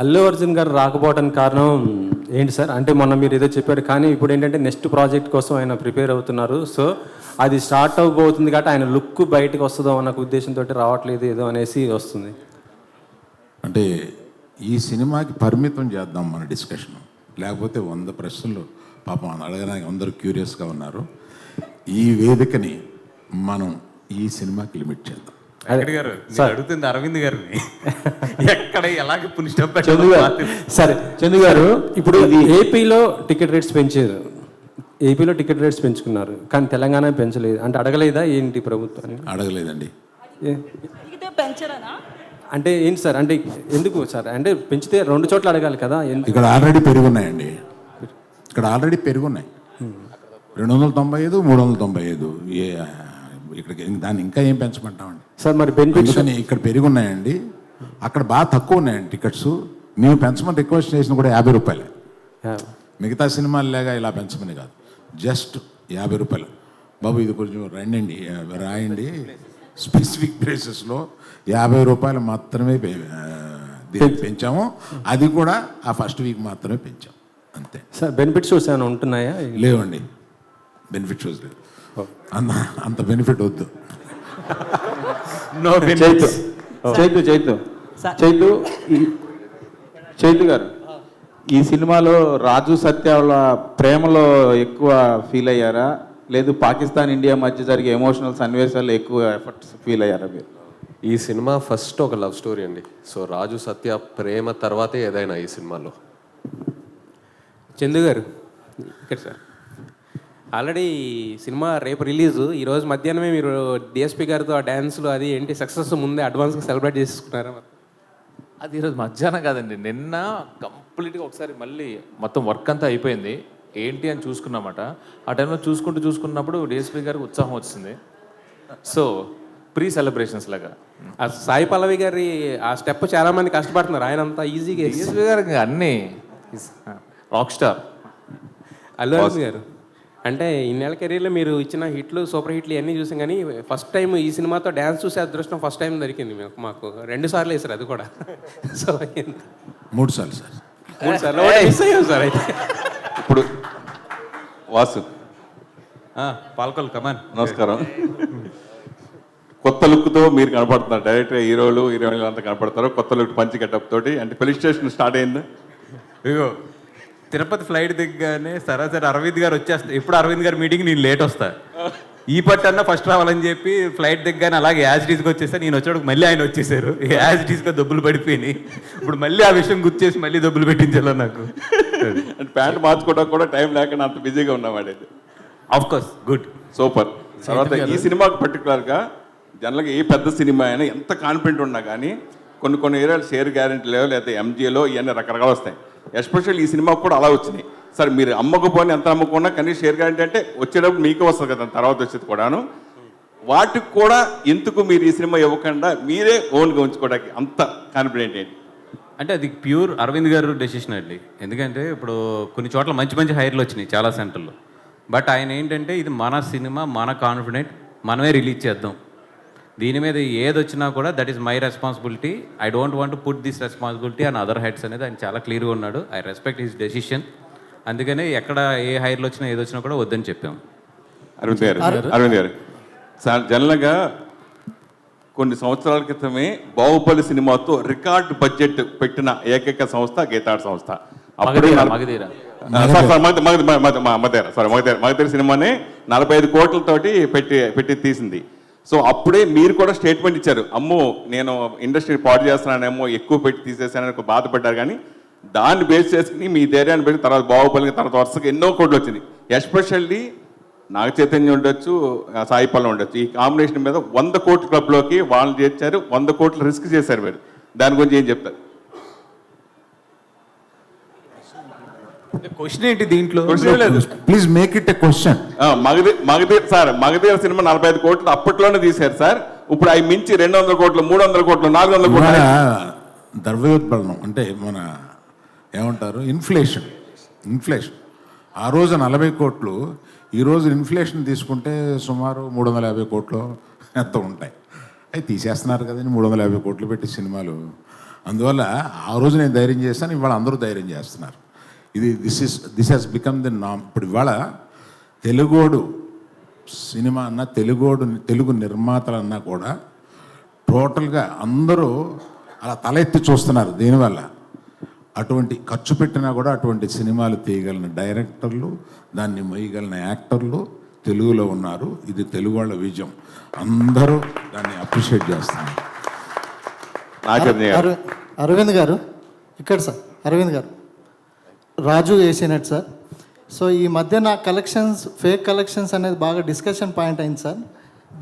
అల్లు అర్జున్ గారు రాకపోవడానికి కారణం ఏంటి సార్? అంటే మొన్న మీరు ఏదో చెప్పారు, కానీ ఇప్పుడు ఏంటంటే నెక్స్ట్ ప్రాజెక్ట్ కోసం ఆయన ప్రిపేర్ అవుతున్నారు. సో అది స్టార్ట్ అవబోతుంది కాబట్టి ఆయన లుక్ బయటకు వస్తుందో అన్న ఉద్దేశంతో రావట్లేదు ఏదో అనేసి వస్తుంది. అంటే ఈ సినిమాకి పరిమితం చేద్దాం మన డిస్కషన్, లేకపోతే 100 ప్రశ్నలు పాపం అడగడానికి అందరూ క్యూరియస్గా ఉన్నారు. ఈ వేదికని మనం ఈ సినిమాకి లిమిట్ చేద్దాం. అడుగుతుంది అరవింద్ గారిని ఎక్కడ ఎలాగ సరే చందు గారు, ఇప్పుడు ఏపీలో టికెట్ రేట్స్ పెంచారు, ఏపీలో టికెట్ రేట్స్ పెంచుకున్నారు, కానీ తెలంగాణ పెంచలేదు. అంటే అడగలేదా ఏంటి ప్రభుత్వాన్ని? అడగలేదండి. అంటే ఏంటి సార్? అంటే ఎందుకు సార్? అంటే పెంచితే 2 చోట్ల అడగాలి కదా. ఇక్కడ ఆల్రెడీ పెరుగున్నాయండి, ఇక్కడ ఆల్రెడీ పెరుగున్నాయి. 295, 395. ఇక్కడ దాన్ని ఇంకా ఏం పెంచమంటామండి సార్? మరి బెనిఫిట్స్ ఇక్కడ పెరుగున్నాయండి, అక్కడ బాగా తక్కువ ఉన్నాయండి టికెట్స్. మేము పెంచమని రిక్వెస్ట్ చేసిన కూడా 50 రూపాయలే. మిగతా సినిమాలు లేగా ఇలా పెంచమని కాదు, జస్ట్ 50 రూపాయలు. బాబు ఇది కొంచెం రండి రాయండి, స్పెసిఫిక్ ప్లేసెస్లో 50 రూపాయలు మాత్రమే పెంచాము. అది కూడా ఆ ఫస్ట్ వీక్ మాత్రమే పెంచాం, అంతే. సార్ బెనిఫిట్ షోస్ ఏమైనా ఉంటున్నాయా? లేవండి, బెనిఫిట్ షోస్ లేదు. అంత బెనిఫిట్ వద్దు. చైతు గారు, ఈ సినిమాలో రాజు సత్య వాళ్ళ ప్రేమలో ఎక్కువ ఫీల్ అయ్యారా, లేదు పాకిస్తాన్ ఇండియా మధ్య జరిగే ఎమోషనల్ సన్నివేశాల్లో ఎక్కువ ఎఫర్ట్స్ ఫీల్ అయ్యారా మీరు? ఈ సినిమా ఫస్ట్ ఒక లవ్ స్టోరీ అండి. సో రాజు సత్య ప్రేమ తర్వాతే ఏదైనా ఈ సినిమాలో. చందు గారు ఇక్కడ సార్, ఆల్రెడీ సినిమా రేపు రిలీజు, ఈరోజు మధ్యాహ్నమే మీరు డిఎస్పీ గారితో ఆ డ్యాన్స్లు అది ఏంటి సక్సెస్ ముందే అడ్వాన్స్గా సెలబ్రేట్ చేసుకున్నారా? అది ఈరోజు మధ్యాహ్నం కాదండి, నిన్న కంప్లీట్గా ఒకసారి మళ్ళీ మొత్తం వర్క్ అంతా అయిపోయింది ఏంటి అని చూసుకున్నమాట. ఆ టైంలో చూసుకున్నప్పుడు డిఎస్పీ గారికి ఉత్సాహం వచ్చింది. సో ప్రీ సెలబ్రేషన్స్ లాగా ఆ సాయి పల్లవి గారి ఆ స్టెప్ చాలా మంది కష్టపడుతున్నారు, ఆయన అంతా ఈజీగా. డిఎస్పీ గారికి అన్నీ రాక్ స్టార్. అల్లు అర్జున్ గారు అంటే ఇన్నేళ్ళ కెరీర్లో మీరు ఇచ్చిన హిట్లు, సూపర్ హిట్లు ఇవన్నీ చూసాం, కానీ ఫస్ట్ టైం ఈ సినిమాతో డ్యాన్స్ చూసే అదృష్టం ఫస్ట్ టైం దొరికింది మాకు. 2 సార్లు వేసారు, అది కూడా. సో 3 సార్లు సార్, 3 సార్లు మిస్ అయ్యాం సార్. అయితే ఇప్పుడు వాసు పాల్కొల్ కమాన్, నమస్కారం. కొత్త లుక్తో మీరు కనపడుతున్నారు, డైరెక్ట్గా హీరోయిన్లు అంతా కనపడతారు కొత్త లుక్, పంచి గెటప్ తోటి. అంటే పోలీస్ స్టేషన్ స్టార్ట్ అయింది. ఇగో తిరుపతి ఫ్లైట్ దిగ్గానే సరాసరి అరవింద్ గారు వచ్చేస్తారు. ఎప్పుడు అరవింద్ గారు మీటింగ్ నేను లేట్ వస్తా, ఈ పట్టన్నా ఫస్ట్ రావాలని చెప్పి ఫ్లైట్ దిగ్గానే అలాగే యాజ్ డీస్గా వచ్చేస్తా. నేను వచ్చేటప్పుడు మళ్ళీ ఆయన వచ్చేసారు, యాజ్ డీస్గా దెబ్బలు పడిపోయినాయి. ఇప్పుడు మళ్ళీ ఆ విషయం గుర్తేసి మళ్ళీ దెబ్బలు పెట్టించాలో నాకు. అంటే ప్యాంట్ మార్చుకోవడానికి కూడా టైం లేకుండా అంత బిజీగా ఉన్నావాడైతే. Of course good, super. తర్వాత ఈ సినిమాకి పర్టికులర్గా జనరల్గా ఏ పెద్ద సినిమా అయినా ఎంత కాన్ఫిడెంట్ ఉన్నా కానీ కొన్ని ఏరియాలు షేర్ గ్యారెంటీ లేవో లేకపోతే ఎంజీలో ఇవన్నీ రకరకాలు వస్తాయి. ఎస్పెషల్ ఈ సినిమాకు కూడా అలా వచ్చినాయి. సరే మీరు అమ్మకపోని ఎంత అమ్ముకున్నా కనీసం షేర్ గ్యారెంటీ అంటే వచ్చేటప్పుడు మీకే వస్తుంది కదా, తర్వాత వచ్చేది కూడాను. వాటికి కూడా ఎందుకు మీరు ఈ సినిమా ఇవ్వకుండా మీరే ఓన్గా ఉంచుకోవడానికి అంత కాన్ఫిడెంట్ ఏంటి? అంటే అది ప్యూర్ అరవింద్ గారు డెసిషన్ అండి. ఎందుకంటే ఇప్పుడు కొన్ని చోట్ల మంచి హైర్లు వచ్చినాయి చాలా సెంటర్లో. బట్ ఆయన ఏంటంటే ఇది మన సినిమా, మన కాన్ఫిడెంట్, మనమే రిలీజ్ చేద్దాం, దీని మీద ఏది వచ్చినా కూడా that is my responsibility, I don't want to put this responsibility on other heads అనేది ఆయన చాలా క్లియర్గా ఉన్నాడు. I respect his decision. అందుకనే ఎక్కడ ఏ హైర్లు వచ్చినా ఏది వచ్చినా కూడా వద్దని చెప్పాము. అరవింద్ గారు సార్, జనరల్గా కొన్ని సంవత్సరాల క్రితమే బాహుబలి సినిమాతో రికార్డ్ బడ్జెట్ పెట్టిన ఏకైక సంస్థ గీతాడ్ సంస్థ. మగధీర సినిమాని 45 కోట్లతోటి పెట్టి తీసింది. సో అప్పుడే మీరు కూడా స్టేట్మెంట్ ఇచ్చారు, అమ్మో నేను ఇండస్ట్రీ పాడు చేస్తున్నానేమో, ఎక్కువ పెట్టి తీసేసానని బాధపడ్డారు. కానీ దాన్ని బేస్ చేసుకుని మీ ధైర్యాన్ని పెట్టి తర్వాత బాహుబలి తర్వాత వరుసగా ఎన్నో కోట్లు వచ్చినాయి. ఎస్పెషల్లీ నాగ చైతన్యం ఉండొచ్చు, సాయి పల్లవి ఉండొచ్చు, ఈ కాంబినేషన్ మీద 100 కోట్ల క్లబ్లోకి వాళ్ళు చేర్చారు, 100 కోట్లు రిస్క్ చేశారు మీరు. దాని గురించి ఏం చెప్తారు? క్వశ్చన్ ఏంటి దీంట్లో? Please make it a question. Magadheera cinema 45 కోట్లు అప్పట్లోనే తీశారు సార్. ఇప్పుడు అవి మించి 200 కోట్లు, 300 కోట్లు, 400 కోట్లు. ద్రవ్యోత్పన్నం అంటే మన ఏమంటారు, ఇన్ఫ్లేషన్. ఆ రోజు 40 కోట్లు, ఈరోజు ఇన్ఫ్లేషన్ తీసుకుంటే సుమారు 350 కోట్లు ఎంత ఉంటాయి. అవి తీసేస్తున్నారు కదండి 350 కోట్లు పెట్టి సినిమాలు. అందువల్ల ఆ రోజు నేను ధైర్యం చేశాను, ఇవాళ అందరూ ధైర్యం చేస్తున్నారు. ఇది దిస్ హ్యాస్ బికమ్ ది నామ్. ఇప్పుడు ఇవాళ తెలుగోడు సినిమా అన్నా, తెలుగు నిర్మాతలన్నా కూడా టోటల్గా అందరూ అలా తల ఎత్తి చూస్తున్నారు. దీనివల్ల అటువంటి ఖర్చు పెట్టినా కూడా అటువంటి సినిమాలు తీయగలిగిన డైరెక్టర్లు, దాన్ని మొయ్యగలిగిన యాక్టర్లు తెలుగులో ఉన్నారు. ఇది తెలుగు వాళ్ళ విజయం. అందరూ దాన్ని అప్రిషియేట్ చేస్తున్నారు. నాగార్జున గారు. అరవింద్ గారు ఇక్కడ సార్. అరవింద్ గారు, రాజు వేసినట్టు సార్. సో ఈ మధ్య నా కలెక్షన్స్, ఫేక్ కలెక్షన్స్ అనేది బాగా డిస్కషన్ పాయింట్ అయింది సార్.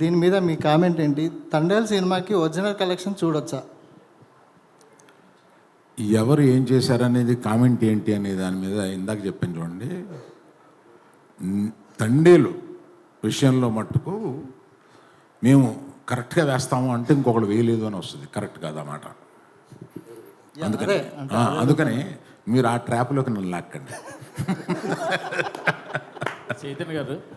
దీని మీద మీ కామెంట్ ఏంటి? తండేల్ సినిమాకి ఒరిజినల్ కలెక్షన్ చూడొచ్చా? ఎవరు ఏం చేశారనేది కామెంట్ ఏంటి అనే దాని మీద ఇందాక చెప్పాను చూడండి. తండేలు విషయంలో మట్టుకు మేము కరెక్ట్గా వేస్తాము అంటే ఇంకొకటి వేయలేదు అని వస్తుంది. కరెక్ట్ కాదన్నమాట. అందుకని మీరు ఆ ట్రాప్లోకి నన్ను లాక్కండి. చైతన్య గారు